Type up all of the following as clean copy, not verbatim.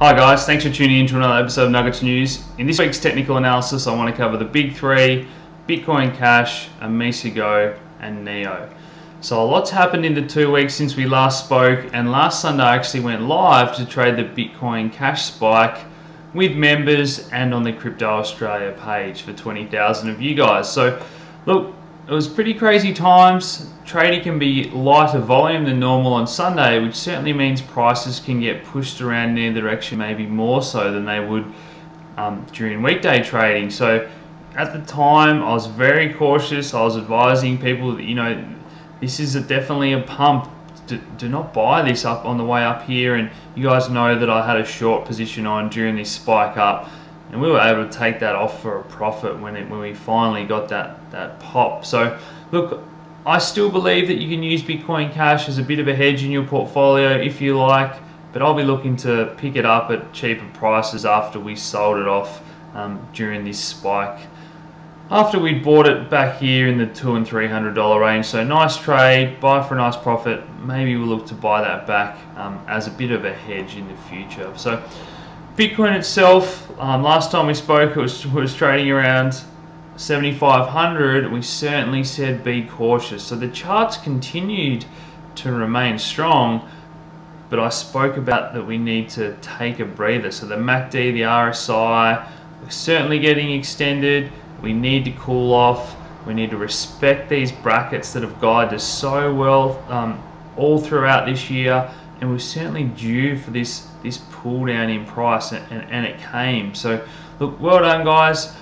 Hi guys, thanks for tuning in to another episode of Nuggets News. In this week's technical analysis, I want to cover the big three: Bitcoin Cash, Go, and Neo. So a lot's happened in the 2 weeks since we last spoke, and last Sunday I actually went live to trade the Bitcoin Cash spike with members and on the Crypto Australia page for 20,000 of you guys. So look, it was pretty crazy times. Trading can be lighter volume than normal on Sunday, which certainly means prices can get pushed around in their direction, maybe more so than they would during weekday trading. So at the time, I was very cautious. I was advising people that, this is definitely a pump. Do not buy this up on the way up here. And you guys know that I had a short position on during this spike up, and we were able to take that off for a profit when we finally got that pop. So look, I still believe that you can use Bitcoin Cash as a bit of a hedge in your portfolio if you like, but I'll be looking to pick it up at cheaper prices after we sold it off during this spike, after we bought it back here in the $200 and $300 range. So nice trade, buy for a nice profit. Maybe we'll look to buy that back as a bit of a hedge in the future. So Bitcoin itself, last time we spoke, it was trading around 7,500. We certainly said be cautious. So the charts continued to remain strong, but I spoke about that we need to take a breather. So the MACD, the RSI, we're certainly getting extended. We need to cool off. We need to respect these brackets that have guided us so well all throughout this year, and we're certainly due for this pull down in price, and it came. So look, well done guys.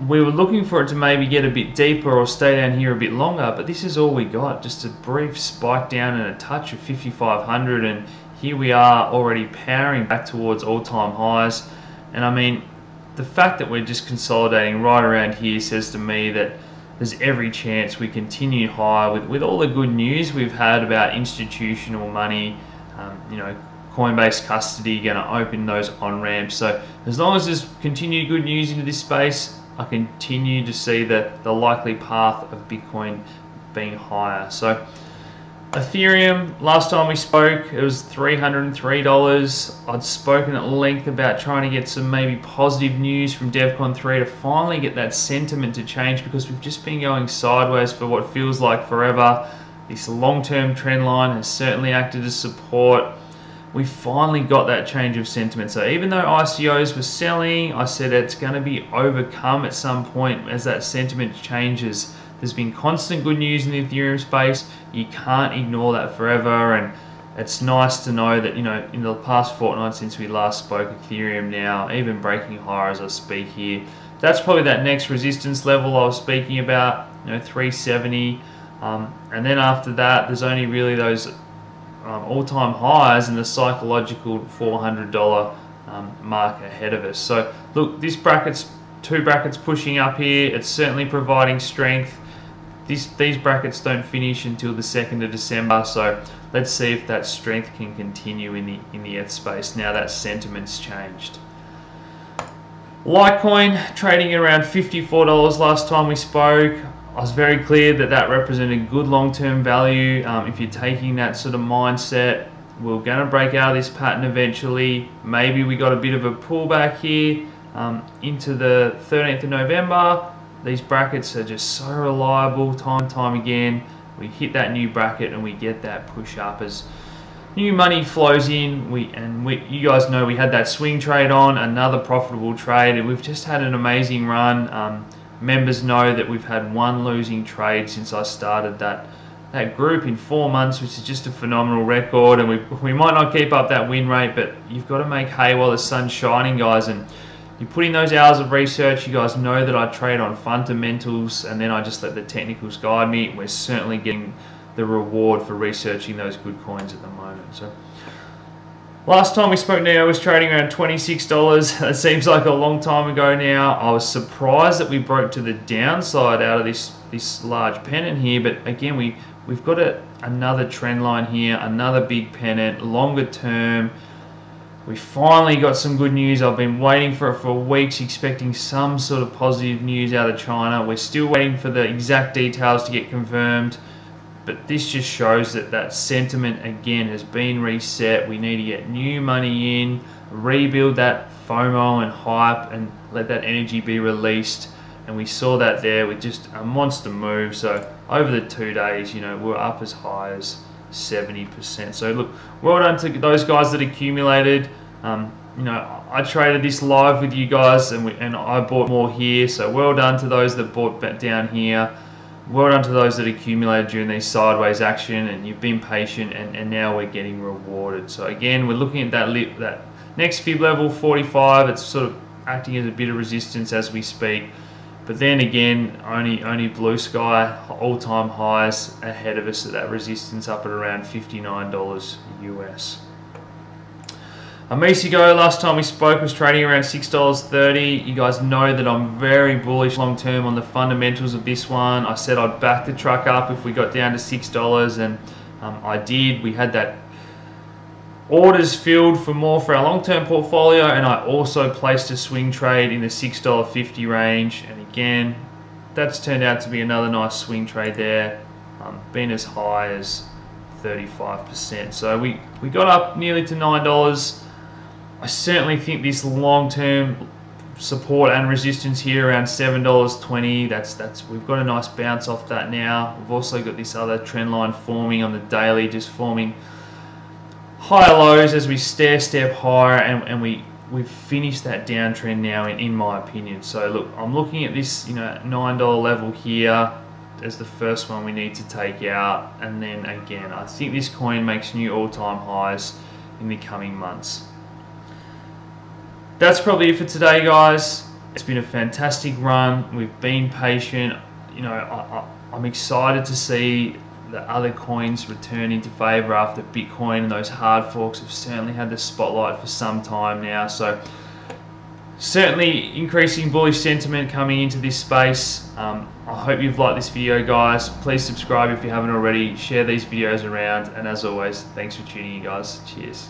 We were looking for it to maybe get a bit deeper or stay down here a bit longer, but this is all we got, just a brief spike down and a touch of 5,500, and here we are already powering back towards all-time highs. And I mean, the fact that we're just consolidating right around here says to me that there's every chance we continue higher with all the good news we've had about institutional money, Coinbase custody going to open those on-ramps. So as long as there's continued good news into this space, I continue to see the likely path of Bitcoin being higher. So Ethereum, last time we spoke, it was $303. I'd spoken at length about trying to get some maybe positive news from DevCon 3 to finally get that sentiment to change, because we've just been going sideways for what feels like forever. This long-term trend line has certainly acted as support. We finally got that change of sentiment. So even though ICOs were selling, I said it's going to be overcome at some point as that sentiment changes. There's been constant good news in the Ethereum space. You can't ignore that forever, and it's nice to know that in the past fortnight since we last spoke, Ethereum now even breaking higher as I speak here. That's probably that next resistance level I was speaking about, 370, and then after that there's only really those all-time highs and the psychological $400 mark ahead of us. So look, this two brackets pushing up here, it's certainly providing strength. These brackets don't finish until the 2nd of December, so let's see if that strength can continue in the ETH space now that sentiment's changed. Litecoin trading around $54 last time we spoke. I was very clear that represented good long-term value. If you're taking that sort of mindset, we're going to break out of this pattern eventually. Maybe we got a bit of a pullback here into the 13th of November. These brackets are just so reliable time and time again. We hit that new bracket and we get that push up as new money flows in. You guys know we had that swing trade on, another profitable trade, and we've just had an amazing run. Members know that we've had one losing trade since I started that group in 4 months, which is just a phenomenal record. And we might not keep up that win rate, but you've got to make hay while the sun's shining, guys. And you put in those hours of research. You guys know that I trade on fundamentals, and then I just let the technicals guide me. We're certainly getting the reward for researching those good coins at the moment. So last time we spoke, Neo was trading around $26. It seems like a long time ago now. I was surprised that we broke to the downside out of this large pennant here, but again, we've got another trend line here, another big pennant, longer term. We finally got some good news. I've been waiting for it for weeks, expecting some sort of positive news out of China. We're still waiting for the exact details to get confirmed. But this just shows that sentiment again has been reset. We need to get new money in. rebuild that FOMO and hype and let that energy be released. And we saw that there with just a monster move. So over the 2 days, we're up as high as 70%. So look, well done to those guys that accumulated. I traded this live with you guys, and I bought more here. So well done to those that bought down here. Well done to those that accumulated during these sideways action, and you've been patient, and now we're getting rewarded. So again, we're looking at that next fib level 45. It's sort of acting as a bit of resistance as we speak. But then again, only blue sky, all-time highs ahead of us at that resistance up at around $59 US. Go, last time we spoke, was trading around $6.30. You guys know that I'm very bullish long term on the fundamentals of this one. I said I'd back the truck up if we got down to $6, and I did. We had that orders filled for more for our long-term portfolio, and I also placed a swing trade in the $6.50 range, and again, that's turned out to be another nice swing trade there, been as high as 35%. So we got up nearly to $9. I certainly think this long-term support and resistance here around $7.20, that's we've got a nice bounce off that now. We've also got this other trend line forming on the daily, just forming higher lows as we step higher, and we've finished that downtrend now in my opinion. So look, I'm looking at this $9 level here as the first one we need to take out, and then again I think this coin makes new all-time highs in the coming months. That's probably it for today, guys. It's been a fantastic run. We've been patient. I'm excited to see the other coins return into favor after Bitcoin, and those hard forks have certainly had the spotlight for some time now. So certainly increasing bullish sentiment coming into this space. I hope you've liked this video, guys. Please subscribe if you haven't already. Share these videos around, and as always, thanks for tuning in, guys. Cheers.